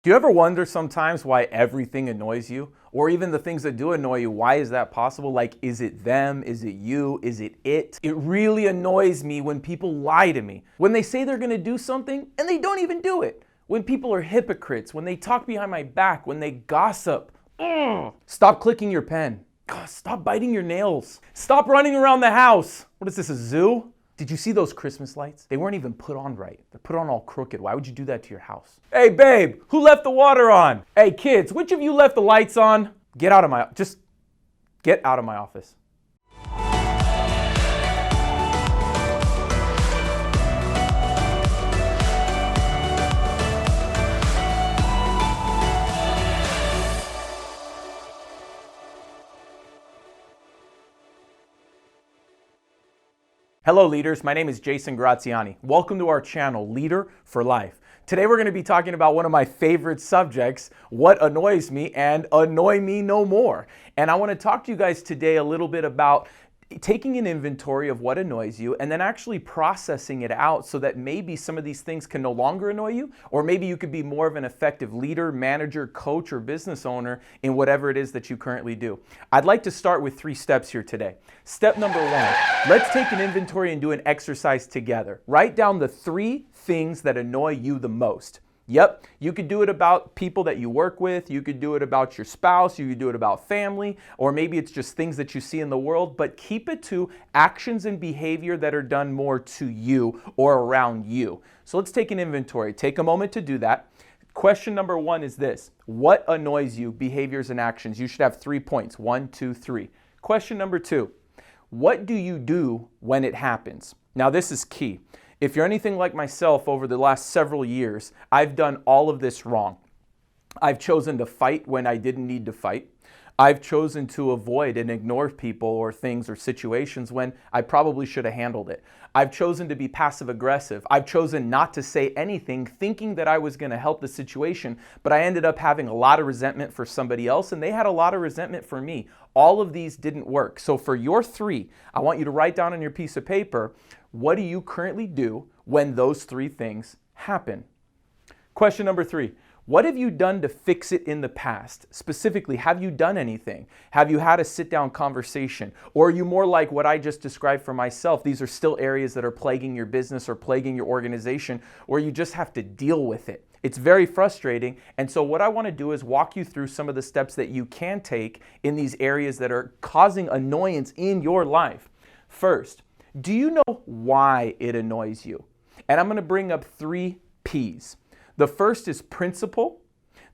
Do you ever wonder sometimes why everything annoys you? Or even the things that do annoy you, why is that possible? Like, is it them? Is it you? Is it it? It really annoys me when people lie to me. When they say they're gonna do something and they don't even do it. When people are hypocrites, when they talk behind my back, when they gossip. Stop clicking your pen. God, stop biting your nails. Stop running around the house. What is this, a zoo? Did you see those Christmas lights? They weren't even put on right. They're put on all crooked. Why would you do that to your house? Hey babe, who left the water on? Hey kids, which of you left the lights on? Get out of my office. Hello leaders, my name is Jason Graziani. Welcome to our channel, Leader for Life. Today we're going to be talking about one of my favorite subjects, what annoys me and annoy me no more. And I want to talk to you guys today a little bit about taking an inventory of what annoys you and then actually processing it out so that maybe some of these things can no longer annoy you, or maybe you could be more of an effective leader, manager, coach, or business owner in whatever it is that you currently do. I'd like to start with 3 steps here today. Step number 1, let's take an inventory and do an exercise together. Write down the 3 things that annoy you the most. Yep, you could do it about people that you work with, you could do it about your spouse, you could do it about family, or maybe it's just things that you see in the world, but keep it to actions and behavior that are done more to you or around you. So let's take an inventory. Take a moment to do that. Question number 1 is this: what annoys you, behaviors and actions? You should have 3 points, 1, 2, 3. Question number 2, what do you do when it happens? Now this is key. If you're anything like myself over the last several years, I've done all of this wrong. I've chosen to fight when I didn't need to fight. I've chosen to avoid and ignore people or things or situations when I probably should have handled it. I've chosen to be passive aggressive. I've chosen not to say anything thinking that I was going to help the situation, but I ended up having a lot of resentment for somebody else and they had a lot of resentment for me. All of these didn't work. So for your 3, I want you to write down on your piece of paper, what do you currently do when those 3 things happen? Question number 3. What have you done to fix it in the past? Specifically, have you done anything? Have you had a sit-down conversation? Or are you more like what I just described for myself? These are still areas that are plaguing your business or plaguing your organization, or you just have to deal with it. It's very frustrating. And so what I want to do is walk you through some of the steps that you can take in these areas that are causing annoyance in your life. First, do you know why it annoys you? And I'm going to bring up 3 P's. The first is principle,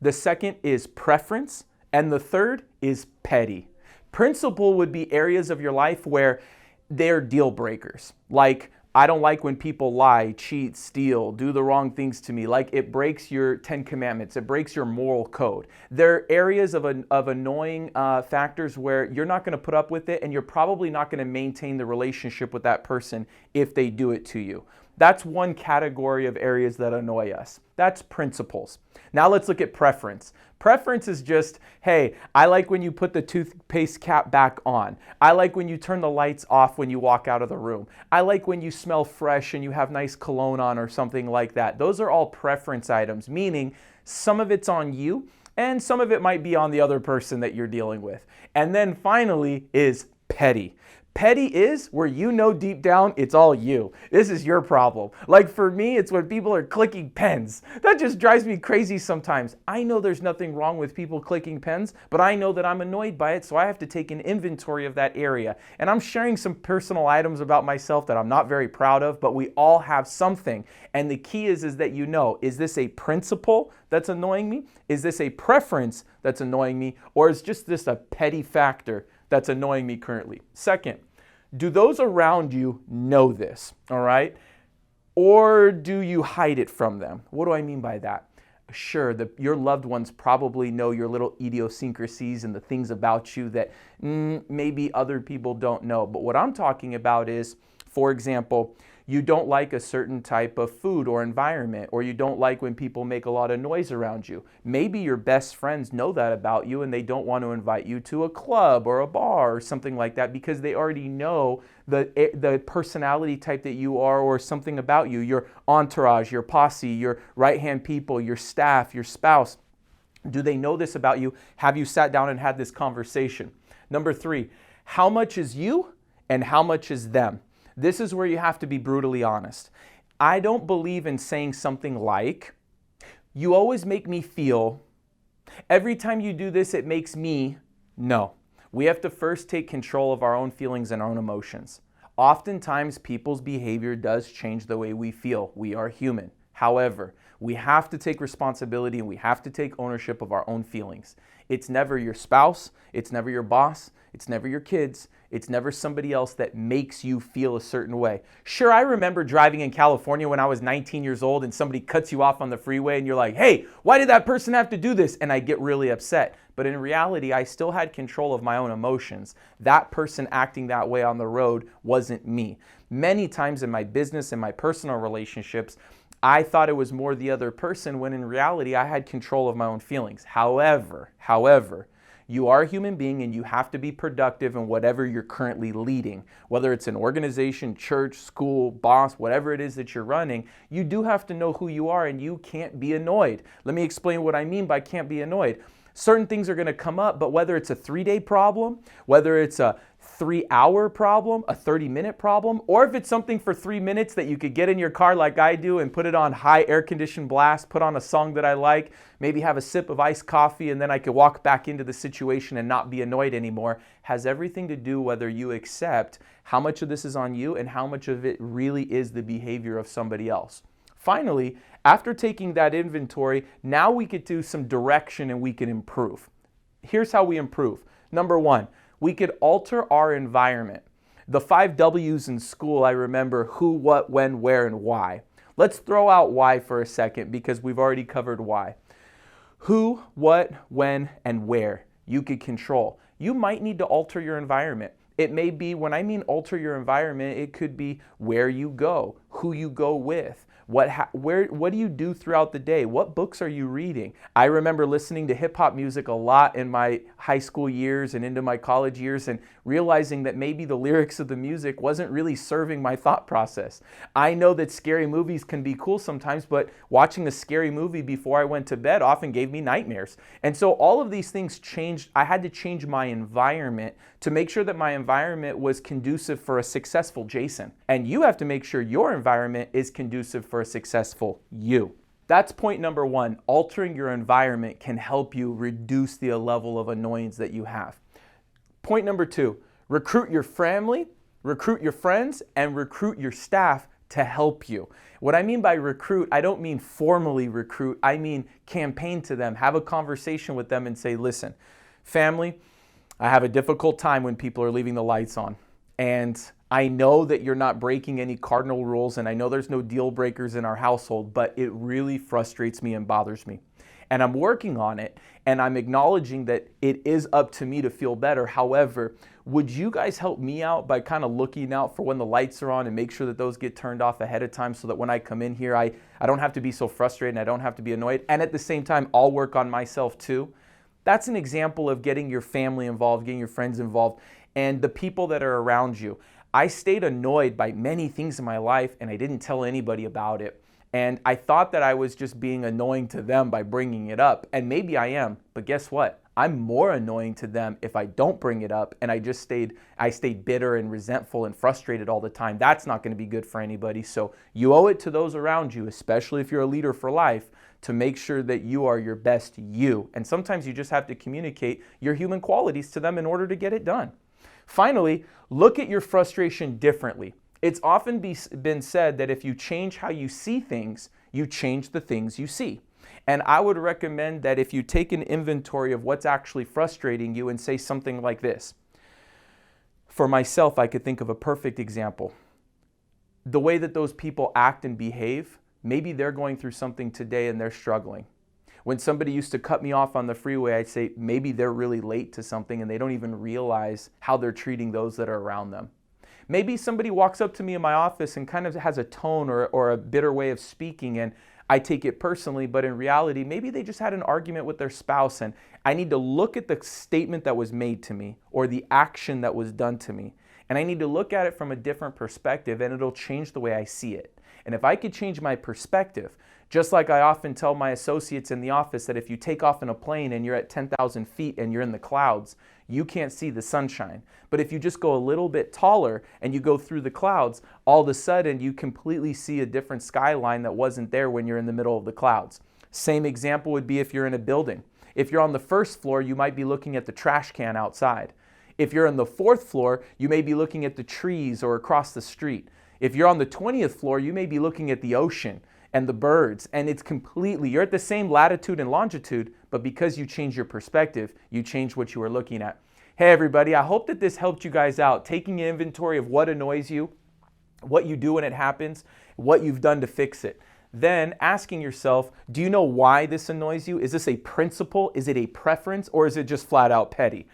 the second is preference, and the third is petty. Principle would be areas of your life where they're deal breakers. Like, I don't like when people lie, cheat, steal, do the wrong things to me. Like, it breaks your 10 commandments. It breaks your moral code. There are areas of annoying factors where you're not going to put up with it and you're probably not going to maintain the relationship with that person if they do it to you. That's one category of areas that annoy us. That's principles. Now let's look at preference. Preference is just, hey, I like when you put the toothpaste cap back on. I like when you turn the lights off when you walk out of the room. I like when you smell fresh and you have nice cologne on or something like that. Those are all preference items, meaning some of it's on you and some of it might be on the other person that you're dealing with. And then finally is petty. Petty is where you know deep down it's all you. This is your problem. Like for me, it's when people are clicking pens. That just drives me crazy sometimes. I know there's nothing wrong with people clicking pens, but I know that I'm annoyed by it, so I have to take an inventory of that area. And I'm sharing some personal items about myself that I'm not very proud of, but we all have something. And the key is that you know, is this a principle that's annoying me? Is this a preference that's annoying me? Or is just this a petty factor that's annoying me currently? Second, do those around you know this, all right? Or do you hide it from them? What do I mean by that? Sure, your loved ones probably know your little idiosyncrasies and the things about you that maybe other people don't know. But what I'm talking about is, for example, You don't like a certain type of food or environment, or you don't like when people make a lot of noise around you. Maybe your best friends know that about you and they don't want to invite you to a club or a bar or something like that because they already know the personality type that you are or something about you, your entourage, your posse, your right-hand people, your staff, your spouse. Do they know this about you? Have you sat down and had this conversation? Number 3, how much is you and how much is them? This is where you have to be brutally honest. I don't believe in saying something like, you always make me feel, every time you do this, it makes me. No. We have to first take control of our own feelings and our own emotions. Oftentimes, people's behavior does change the way we feel. We are human. However, we have to take responsibility and we have to take ownership of our own feelings. It's never your spouse, it's never your boss, it's never your kids, it's never somebody else that makes you feel a certain way. Sure, I remember driving in California when I was 19 years old and somebody cuts you off on the freeway and you're like, hey, why did that person have to do this? And I get really upset. But in reality, I still had control of my own emotions. That person acting that way on the road wasn't me. Many times in my business and my personal relationships, I thought it was more the other person when in reality I had control of my own feelings. However, you are a human being and you have to be productive in whatever you're currently leading. Whether it's an organization, church, school, boss, whatever it is that you're running, you do have to know who you are and you can't be annoyed. Let me explain what I mean by can't be annoyed. Certain things are going to come up, but whether it's a 3-day problem, whether it's a 3-hour problem, a 30-minute problem, or if it's something for 3 minutes that you could get in your car like I do and put it on high air-conditioned blast, put on a song that I like, maybe have a sip of iced coffee, and then I could walk back into the situation and not be annoyed anymore, has everything to do whether you accept how much of this is on you and how much of it really is the behavior of somebody else. Finally, after taking that inventory, now we could do some direction and we can improve. Here's how we improve. Number 1, we could alter our environment. The 5 W's in school, I remember who, what, when, where, and why. Let's throw out why for a second because we've already covered why. Who, what, when, and where you could control. You might need to alter your environment. It may be, when I mean alter your environment, it could be where you go, who you go with. What do you do throughout the day? What books are you reading? I remember listening to hip hop music a lot in my high school years and into my college years and realizing that maybe the lyrics of the music wasn't really serving my thought process. I know that scary movies can be cool sometimes, but watching a scary movie before I went to bed often gave me nightmares. And so all of these things changed. I had to change my environment to make sure that my environment was conducive for a successful Jason. And you have to make sure your environment is conducive for a successful you. That's point number 1. Altering your environment can help you reduce the level of annoyance that you have. Point number 2, recruit your family, recruit your friends, and recruit your staff to help you. What I mean by recruit, I don't mean formally recruit. I mean campaign to them, have a conversation with them and say, listen, family, I have a difficult time when people are leaving the lights on. And I know that you're not breaking any cardinal rules, and I know there's no deal breakers in our household, but it really frustrates me and bothers me. And I'm working on it, and I'm acknowledging that it is up to me to feel better. However, would you guys help me out by kind of looking out for when the lights are on and make sure that those get turned off ahead of time so that when I come in here, I don't have to be so frustrated and I don't have to be annoyed. And at the same time, I'll work on myself too. That's an example of getting your family involved, getting your friends involved, and the people that are around you. I stayed annoyed by many things in my life and I didn't tell anybody about it. And I thought that I was just being annoying to them by bringing it up. And maybe I am, but guess what? I'm more annoying to them if I don't bring it up and I stayed bitter and resentful and frustrated all the time. That's not going to be good for anybody. So you owe it to those around you, especially if you're a leader for life, to make sure that you are your best you. And sometimes you just have to communicate your human qualities to them in order to get it done. Finally, look at your frustration differently. It's often been said that if you change how you see things, you change the things you see. And I would recommend that if you take an inventory of what's actually frustrating you and say something like this. For myself, I could think of a perfect example. The way that those people act and behave, maybe they're going through something today and they're struggling. When somebody used to cut me off on the freeway, I'd say maybe they're really late to something and they don't even realize how they're treating those that are around them. Maybe somebody walks up to me in my office and kind of has a tone or a bitter way of speaking, and I take it personally, but in reality, maybe they just had an argument with their spouse, and I need to look at the statement that was made to me or the action that was done to me. And I need to look at it from a different perspective, and it'll change the way I see it. And if I could change my perspective, just like I often tell my associates in the office that if you take off in a plane and you're at 10,000 feet and you're in the clouds, you can't see the sunshine. But if you just go a little bit taller and you go through the clouds, all of a sudden you completely see a different skyline that wasn't there when you're in the middle of the clouds. Same example would be if you're in a building. If you're on the first floor, you might be looking at the trash can outside. If you're on the fourth floor, you may be looking at the trees or across the street. If you're on the 20th floor, you may be looking at the ocean and the birds, and it's completely, you're at the same latitude and longitude, but because you change your perspective, you change what you are looking at. Hey everybody, I hope that this helped you guys out, taking an inventory of what annoys you, what you do when it happens, what you've done to fix it. Then asking yourself, do you know why this annoys you? Is this a principle? Is it a preference? Or is it just flat out petty?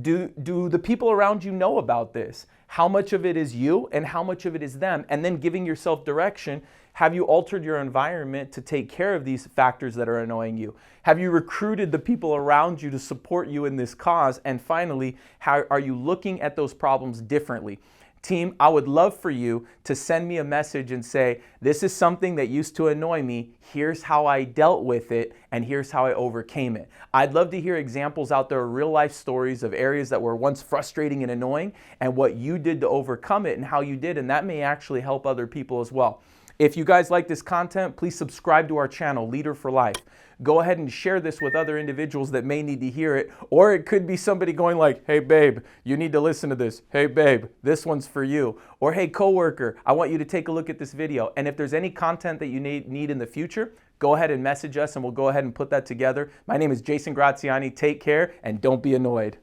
Do the people around you know about this? How much of it is you and how much of it is them? And then giving yourself direction. Have you altered your environment to take care of these factors that are annoying you? Have you recruited the people around you to support you in this cause? And finally, how are you looking at those problems differently? Team, I would love for you to send me a message and say, this is something that used to annoy me. Here's how I dealt with it, and here's how I overcame it. I'd love to hear examples out there, real life stories of areas that were once frustrating and annoying, and what you did to overcome it and how you did, and that may actually help other people as well. If you guys like this content, please subscribe to our channel, Leader for Life. Go ahead and share this with other individuals that may need to hear it. Or it could be somebody going like, hey babe, you need to listen to this. Hey babe, this one's for you. Or hey coworker, I want you to take a look at this video. And if there's any content that you need in the future, go ahead and message us and we'll go ahead and put that together. My name is Jason Graziani. Take care and don't be annoyed.